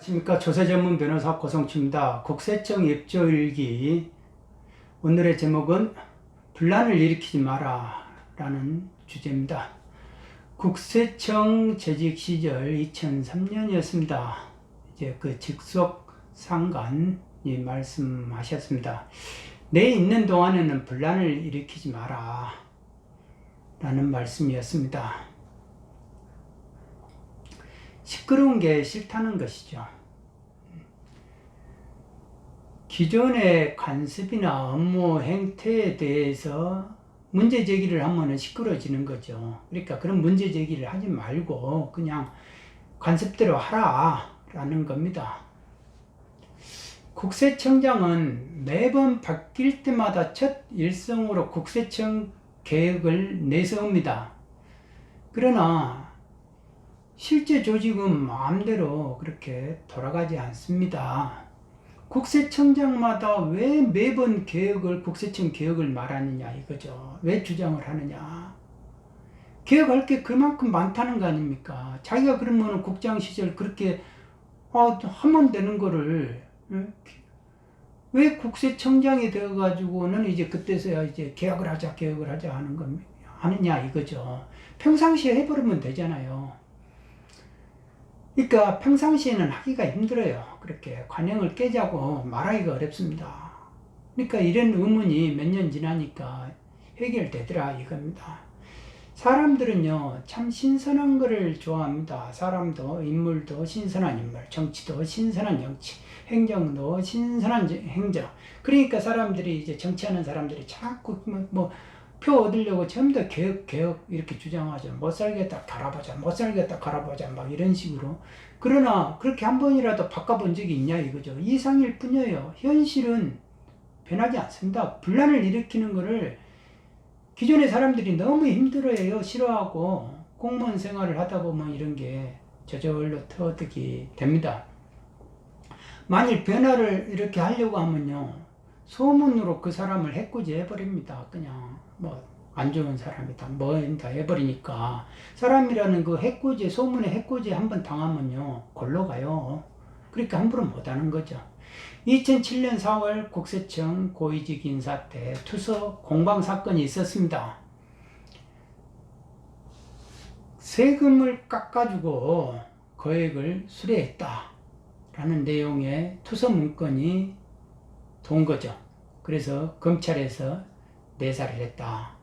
안녕하십니까. 조세 전문 변호사 고성치입니다. 국세청 입조일기. 오늘의 제목은 분란을 일으키지 마라 라는 주제입니다. 국세청 재직 시절 2003년이었습니다. 이제 그 직속 상관이 말씀하셨습니다. 내 있는 동안에는 분란을 일으키지 마라 라는 말씀이었습니다. 시끄러운 게 싫다는 것이죠. 기존의 관습이나 업무 행태에 대해서 문제 제기를 하면 시끄러워지는 거죠. 그러니까 그런 문제 제기를 하지 말고 그냥 관습대로 하라 라는 겁니다. 국세청장은 매번 바뀔 때마다 첫 일성으로 국세청 계획을 내세웁니다. 그러나 실제 조직은 마음대로 그렇게 돌아가지 않습니다. 국세청장마다 왜 매번 국세청 개혁을 말하느냐 이거죠. 왜 주장을 하느냐. 개혁할 게 그만큼 많다는 거 아닙니까? 자기가 그러면 국장 시절 그렇게 하면 되는 거를 왜 국세청장이 되어가지고는 이제 그때서야 이제 개혁을 하자 하는 겁니다. 하느냐 이거죠. 평상시에 해버리면 되잖아요. 그러니까 평상시에는 하기가 힘들어요. 그렇게 관행을 깨자고 말하기가 어렵습니다. 그러니까 이런 의문이 몇 년 지나니까 해결되더라 이겁니다. 사람들은요 참 신선한 거를 좋아합니다. 사람도 인물도 신선한 인물, 정치도 신선한 정치, 행정도 신선한 행정. 그러니까 사람들이 이제 정치하는 사람들이 자꾸 표 얻으려고 전부 다 개혁 이렇게 주장하죠. 못 살겠다 갈아보자 막 이런 식으로. 그러나 그렇게 한 번이라도 바꿔본 적이 있냐 이거죠. 이상일 뿐이에요. 현실은 변하지 않습니다. 분란을 일으키는 거를 기존의 사람들이 너무 힘들어해요. 싫어하고 공무원 생활을 하다 보면 이런 게 저절로 터득이 됩니다. 만일 변화를 이렇게 하려고 하면요 소문으로 그 사람을 해코지 해버립니다. 그냥 안 좋은 사람이다 다 해버리니까 사람이라는 그 해코지 소문에 해코지 한번 당하면요 골로 가요. 그러니까 함부로 못하는 거죠. 2007년 4월 국세청 고위직 인사 때 투서 공방 사건이 있었습니다. 세금을 깎아주고 거액을 수뢰했다 라는 내용의 투서 문건이 돈 거죠. 그래서 검찰에서 내사를 했다.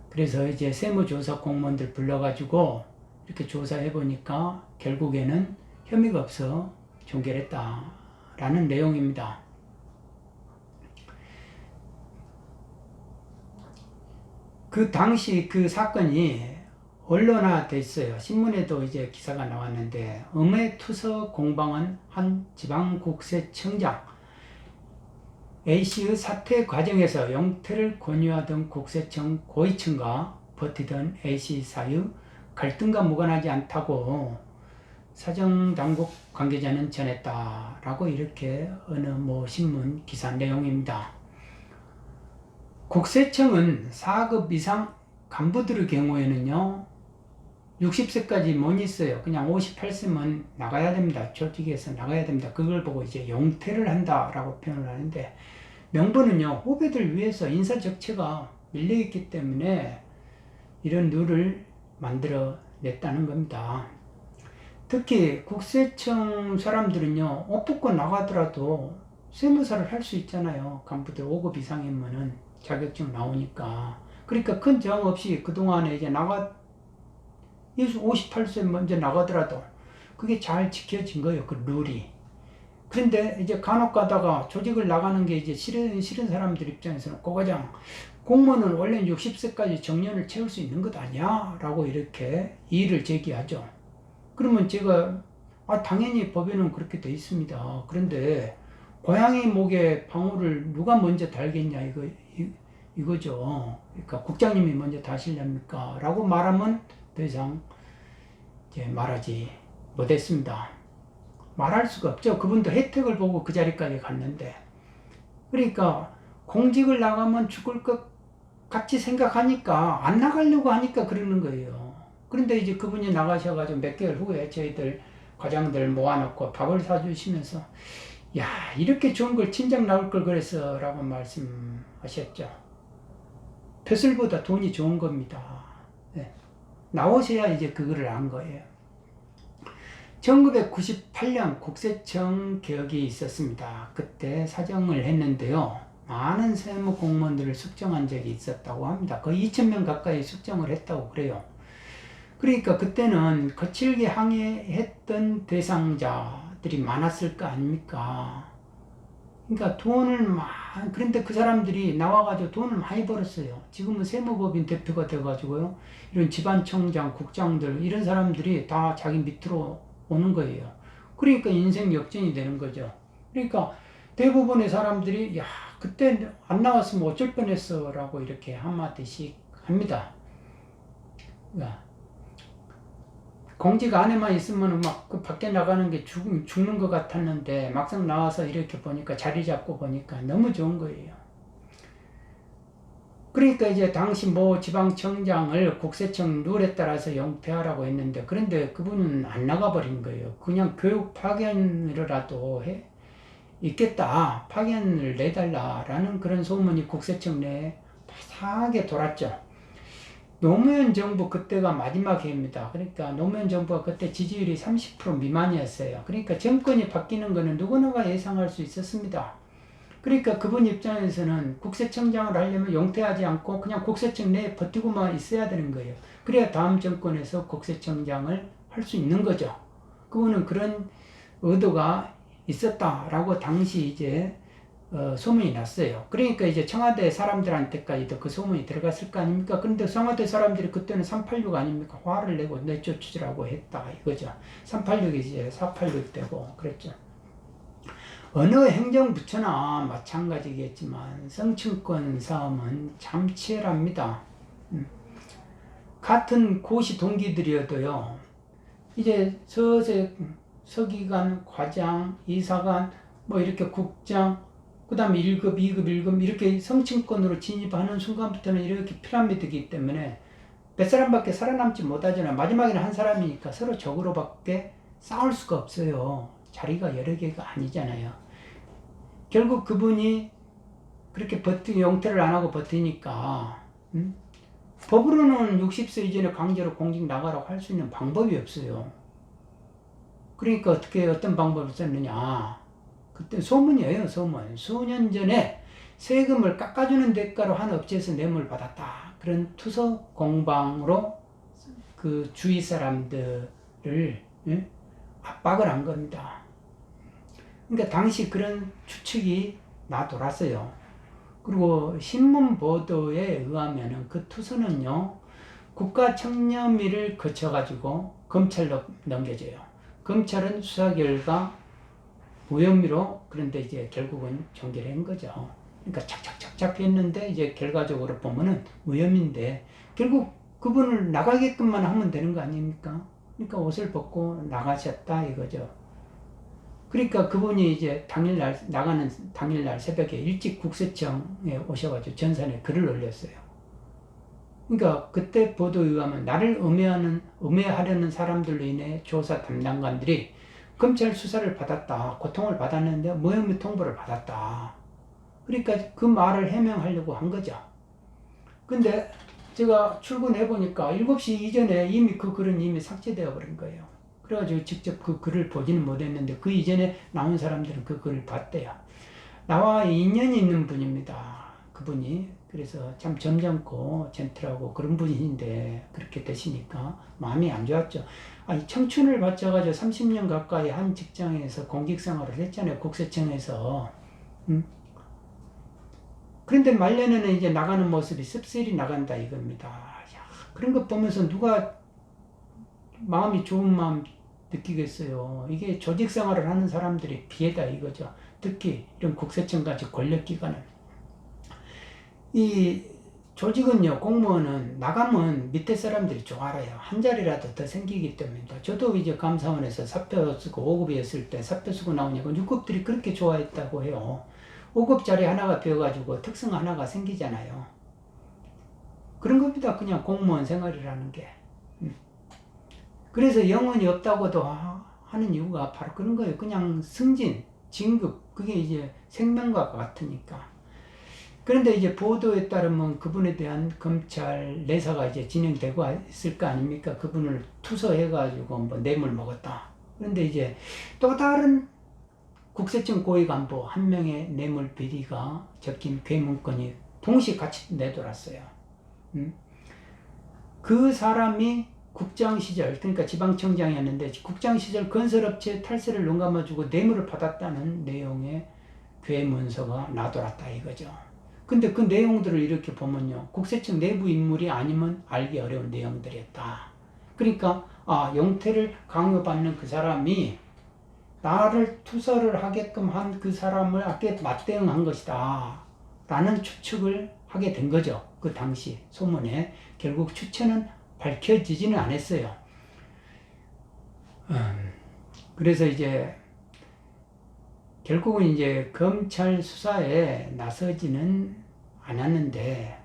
그래서 이제 세무조사 공무원들 불러가지고 이렇게 조사해 보니까 결국에는 혐의가 없어 종결했다 라는 내용입니다. 그 당시 그 사건이 언론화됐어요. 신문에도 이제 기사가 나왔는데 음해투서 공방은 한 지방국세청장 A씨의 사퇴 과정에서 영퇴를 권유하던 국세청 고위층과 버티던 A씨 사이의 갈등과 무관하지 않다고 사정당국 관계자는 전했다라고 이렇게 어느 신문 기사 내용입니다. 국세청은 4급 이상 간부들의 경우에는요 60세까지 못 있어요. 그냥 58세면 나가야 됩니다. 조직에서 나가야 됩니다. 그걸 보고 이제 영퇴를 한다라고 표현을 하는데 명분은요 후배들 위해서 인사 적체가 밀려있기 때문에 이런 룰을 만들어 냈다는 겁니다. 특히 국세청 사람들은요 옷 벗고 나가더라도 세무사를 할 수 있잖아요. 간부들 5급 이상이면은 자격증 나오니까. 그러니까 큰 저항 없이 그동안에 이제 58세 먼저 나가더라도 그게 잘 지켜진 거예요. 그 룰이. 그런데 이제 간혹 가다가 조직을 나가는 게 이제 싫은 사람들 입장에서는 고과장 공무원은 원래 60세까지 정년을 채울 수 있는 것 아니야? 라고 이렇게 이의를 제기하죠. 그러면 제가 당연히 법에는 그렇게 돼 있습니다. 그런데 고양이 목에 방울을 누가 먼저 달겠냐 이거죠. 그러니까 국장님이 먼저 다시렵니까? 라고 말하면 더 이상 이제 말하지 못했습니다. 말할 수가 없죠. 그분도 혜택을 보고 그 자리까지 갔는데. 그러니까 공직을 나가면 죽을 것 같이 생각하니까 안 나가려고 하니까 그러는 거예요. 그런데 이제 그분이 나가셔가지고 몇 개월 후에 저희들 과장들 모아놓고 밥을 사주시면서 야, 이렇게 좋은 걸 친정 나올 걸 그랬어 라고 말씀하셨죠. 벼슬보다 돈이 좋은 겁니다. 네. 나오셔야 이제 그거를 안 거예요. 1998년 국세청 개혁이 있었습니다. 그때 사정을 했는데요. 많은 세무 공무원들을 숙정한 적이 있었다고 합니다. 거의 2,000명 가까이 숙정을 했다고 그래요. 그러니까 그때는 거칠게 항해했던 대상자들이 많았을 거 아닙니까? 그러니까 그런데 그 사람들이 나와가지고 돈을 많이 벌었어요. 지금은 세무법인 대표가 돼가지고요. 이런 집안청장, 국장들, 이런 사람들이 다 자기 밑으로 오는 거예요. 그러니까 인생 역전이 되는 거죠. 그러니까 대부분의 사람들이, 야, 그때 안 나왔으면 어쩔 뻔했어. 라고 이렇게 한마디씩 합니다. 공직 안에만 있으면 막 그 밖에 나가는 게 죽는 것 같았는데 막상 나와서 이렇게 보니까 자리 잡고 보니까 너무 좋은 거예요. 그러니까 이제 당시 뭐 지방청장을 국세청 룰에 따라서 영퇴하라고 했는데 그런데 그분은 안 나가버린 거예요. 그냥 교육 파견이라도 있겠다. 파견을 내달라라는 그런 소문이 국세청 내에 바삭하게 돌았죠. 노무현 정부 그때가 마지막 해입니다. 그러니까 노무현 정부가 그때 지지율이 30% 미만이었어요. 그러니까 정권이 바뀌는 것은 누구나가 예상할 수 있었습니다. 그러니까 그분 입장에서는 국세청장을 하려면 용퇴하지 않고 그냥 국세청 내에 버티고만 있어야 되는 거예요. 그래야 다음 정권에서 국세청장을 할 수 있는 거죠. 그분은 그런 의도가 있었다라고 당시 이제 소문이 났어요. 그러니까 이제 청와대 사람들한테까지도 그 소문이 들어갔을 거 아닙니까? 그런데 청와대 사람들이 그때는 386 아닙니까? 화를 내고 내쫓으라고 했다 이거죠. 386이 이제 486 되고 그랬죠. 어느 행정부처나 마찬가지겠지만 성층권 싸움은 참 치열합니다. 같은 고시 동기들이어도요. 이제 서기관, 과장, 이사관, 뭐 이렇게 국장, 그 다음에 1급, 2급, 1급 이렇게 성층권으로 진입하는 순간부터는 이렇게 피라미드이기 때문에 몇 사람밖에 살아남지 못하잖아요. 마지막에는 한 사람이니까 서로 적으로밖에 싸울 수가 없어요. 자리가 여러 개가 아니잖아요. 결국 그분이 그렇게 용퇴를 안 하고 버티니까 법으로는 60세 이전에 강제로 공직 나가라고 할 수 있는 방법이 없어요. 그러니까 어떤 방법을 썼느냐. 그때 소문이에요, 소문. 수년 전에 세금을 깎아주는 대가로 한 업체에서 뇌물 받았다. 그런 투서 공방으로 그 주위 사람들을 압박을 한 겁니다. 그러니까 당시 그런 추측이 돌았어요. 그리고 신문 보도에 의하면은 그 투서는요, 국가청렴위를 거쳐가지고 검찰로 넘겨져요. 검찰은 수사 결과 무혐의로 그런데 이제 결국은 종결한 거죠. 그러니까 착착착착 했는데 이제 결과적으로 보면은 무혐의인데 결국 그분을 나가게끔만 하면 되는 거 아닙니까? 그러니까 옷을 벗고 나가셨다 이거죠. 그러니까 그분이 이제 나가는 당일날 새벽에 일찍 국세청에 오셔가지고 전산에 글을 올렸어요. 그러니까 그때 보도에 의하면 나를 음해하려는 사람들로 인해 조사 담당관들이 검찰 수사를 받았다. 고통을 받았는데 무혐의 통보를 받았다. 그러니까 그 말을 해명하려고 한 거죠. 근데 제가 출근해 보니까 7시 이전에 이미 그 글은 이미 삭제되어 버린 거예요. 그래가지고 직접 그 글을 보지는 못했는데 그 이전에 나온 사람들은 그 글을 봤대요. 나와 인연이 있는 분입니다. 그분이. 그래서 참 점잖고 젠틀하고 그런 분인데 그렇게 되시니까 마음이 안 좋았죠. 청춘을 바쳐가지고 30년 가까이 한 직장에서 공직생활을 했잖아요. 국세청에서. 그런데 말년에는 이제 나가는 모습이 씁쓸히 나간다 이겁니다. 야, 그런 것 보면서 누가 마음이 좋은 마음 느끼겠어요. 이게 조직생활을 하는 사람들이 비애다 이거죠. 특히 이런 국세청같이 권력기관은. 이 조직은요, 공무원은 나가면 밑에 사람들이 좀 알아요. 한 자리라도 더 생기기 때문입니다. 저도 이제 감사원에서 사표 쓰고 5급이었을 때 사표 쓰고 나오니까 6급들이 그렇게 좋아했다고 해요. 5급 자리 하나가 비어가지고 특성 하나가 생기잖아요. 그런 겁니다. 그냥 공무원 생활이라는 게. 그래서 영혼이 없다고도 하는 이유가 바로 그런 거예요. 그냥 승진, 진급, 그게 이제 생명과 같으니까. 그런데 이제 보도에 따르면 그분에 대한 검찰 내사가 이제 진행되고 있을 거 아닙니까? 그분을 투서해가지고 뭐 뇌물 먹었다. 그런데 이제 또 다른 국세청 고위 간부 한 명의 뇌물 비리가 적힌 괴문건이 동시에 같이 내돌았어요. 그 사람이 국장 시절, 그러니까 지방청장이었는데 국장 시절 건설업체 탈세를 눈감아주고 뇌물을 받았다는 내용의 괴문서가 나돌았다 이거죠. 근데 그 내용들을 이렇게 보면요, 국세청 내부 인물이 아니면 알기 어려운 내용들이었다. 그러니까 영태를 강요받는 그 사람이 나를 투서를 하게끔 한 그 사람을 아까 맞대응한 것이다 라는 추측을 하게 된 거죠. 그 당시 소문에. 결국 추천은 밝혀지지는 않았어요. 그래서 이제 결국은 이제 검찰 수사에 나서지는 않았는데,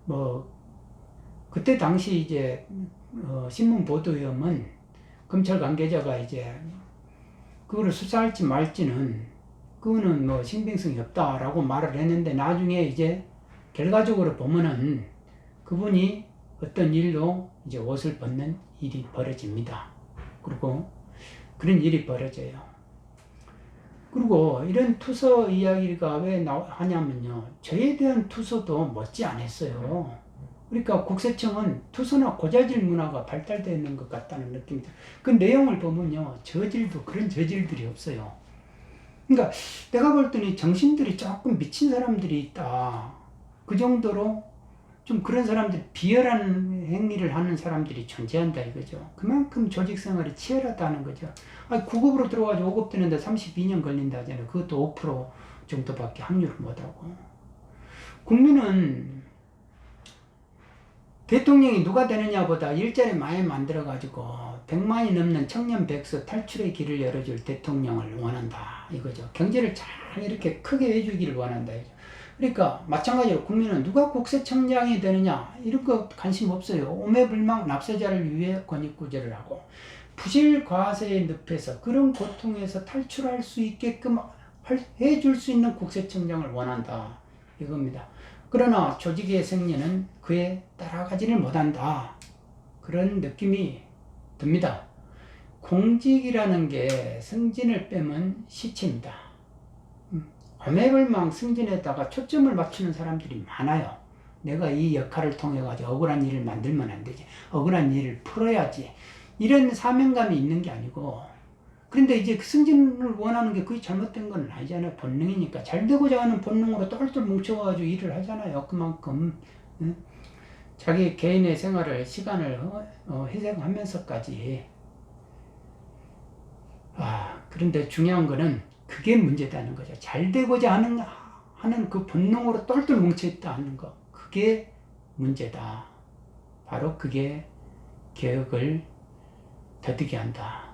뭐 그때 당시 이제 신문 보도위원은 검찰 관계자가 이제 그거를 수사할지 말지는 그거는 뭐 신빙성이 없다라고 말을 했는데, 나중에 이제 결과적으로 보면은 그분이 어떤 일로 이제 옷을 벗는 일이 벌어집니다. 그리고 그런 일이 벌어져요. 그리고 이런 투서 이야기가 왜 하냐면요, 저에 대한 투서도 못지 않았어요. 그러니까 국세청은 투서나 고자질 문화가 발달되어 있는 것 같다는 느낌이 들어요. 그 내용을 보면요, 저질도 그런 저질들이 없어요. 그러니까 내가 볼 때는 정신들이 조금 미친 사람들이 있다. 그 정도로 좀 그런 사람들, 비열한 행위를 하는 사람들이 존재한다 이거죠. 그만큼 조직 생활이 치열하다는 거죠. 9급으로 들어가지고 5급 되는데 32년 걸린다 하잖아요. 그것도 5% 정도밖에 확률을 못하고. 국민은 대통령이 누가 되느냐보다 일자리 많이 만들어가지고 100만이 넘는 청년 백수 탈출의 길을 열어줄 대통령을 원한다 이거죠. 경제를 잘 이렇게 크게 해주기를 원한다 이거죠. 그러니까 마찬가지로 국민은 누가 국세청장이 되느냐 이런 거 관심 없어요. 오매불망 납세자를 위해 권익구제를 하고 부실 과세의 늪에서 그런 고통에서 탈출할 수 있게끔 해줄 수 있는 국세청장을 원한다 이겁니다. 그러나 조직의 생리는 그에 따라가지를 못한다 그런 느낌이 듭니다. 공직이라는 게 승진을 빼면 시체입니다. 오매불망 승진에다가 초점을 맞추는 사람들이 많아요. 내가 이 역할을 통해 가지고 억울한 일을 만들면 안 되지. 억울한 일을 풀어야지. 이런 사명감이 있는 게 아니고, 그런데 이제 승진을 원하는 게 그게 잘못된 건 아니잖아요. 본능이니까. 잘 되고자 하는 본능으로 똘똘 뭉쳐가지고 일을 하잖아요. 그만큼 자기 개인의 생활을, 시간을 희생하면서까지. 그런데 중요한 거는 그게 문제다는 거죠. 잘 되고자 하는 그 본능으로 똘똘 뭉쳐있다 하는 거. 그게 문제다. 바로 그게 개혁을 더디게 한다.